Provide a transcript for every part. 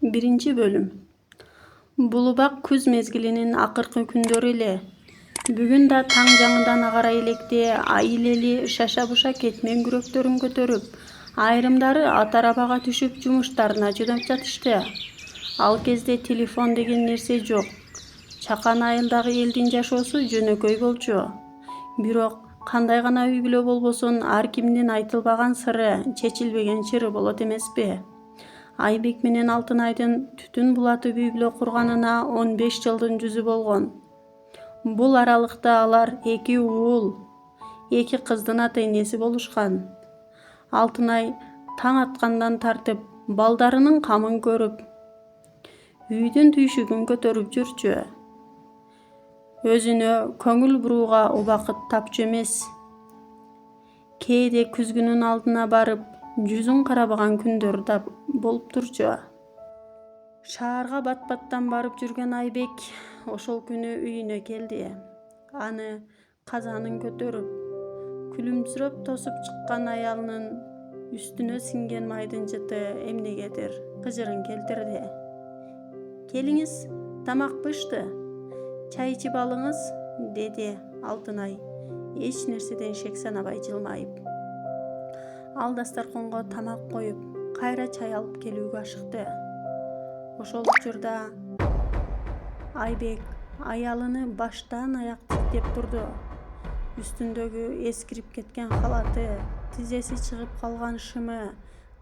Birinci bölüm. Bulubak күз mezgilinin akırkı күндөрү эле. Бүгүн да таң жаңыдан агара электе айылели шаша-буша кетмен күрөктөрүн көтөрүп, айрымдары ат арабага түшүп жумуштарына жөнөп жатышты. Ал кезде телефон деген нерсе жок. Чакан айылдагы элдин жашоосу жөнөкөй болчу. Бирок кандай гана үй бүлө болбосун, ар кимдин айтылбаган сыры, чечилбеген чыры болот эмеспи? Айбек менен Алтынайдын Түтүн булаты үй бүлө курганына 15 жылдын жүзү болгон. Бул аралыкта алар 2 уул, 2 кыздын ата-энеси болушкан. Алтынай таң аткандан тартып балдарынын камын көрүп, үйдүн түйшүгүн көтөрүп жүрчү. Өзүнө көңүл бурууга убакыт тапчу эмес. Кээде күзгүнүн алдына барып, жүзүн карабаган күндөр да болуп турчу. Шаарга бат-баттан барып жүргөн Айбек ошол күнү үйүнө келди. Аны казанын көтөрүп, күлүмсүрөп тосуп чыккан аялынын үстүнө сиңген майдын жыты эмнегедир кыжырын келтирди. Келиңиз, тамак бышты, чай ичип алыңыз, деди Алтынай, эч нерседен шек санабай жылмайып. Ал дастарконго тамак коюп, кайра чай алып келүүгө ашыкты. Ошол учурда Айбек аялыны баштан аяк тиктеп турду. Үстүндөгү эскирип кеткен халаты, тизеси чыгып калган шымы,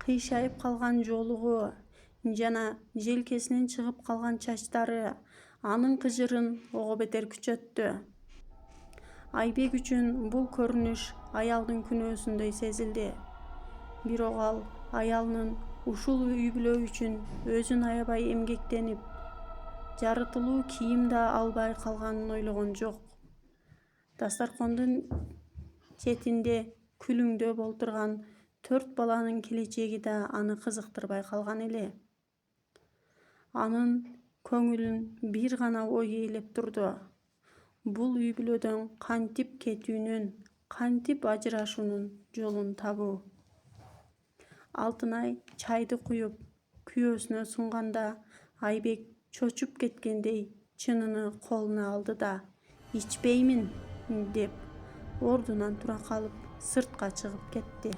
кыйшайып калган жолугу жана желкесинен чыгып калган чачтары анын кыжырын ого бетер күчөттү. Айбек үчүн бул көрүнүш аялдын күнөөсүндөй сезилди. Бирок ал аялынын ушул үй бүлө үчүн өзүн аябай эмгектенип, жарытылуу кийим да албай калганын ойлогон жок. Дастаркондун четинде күлүңдөп олтурган 4 баланын келечеги да аны кызыктырбай калган эле. Анын көңүлүн бир гана ой ээлеп турду. Бул үй бүлөдөн кантип кетүүнүн, кантип ажырашуунун жолун табуу. Алтынай чайды куюп, күйөөсүнө сунганда Айбек чочуп кеткендей чыныны колуна алды да, ичпеймин деп ордунан тура калып сыртка чыгып кетти.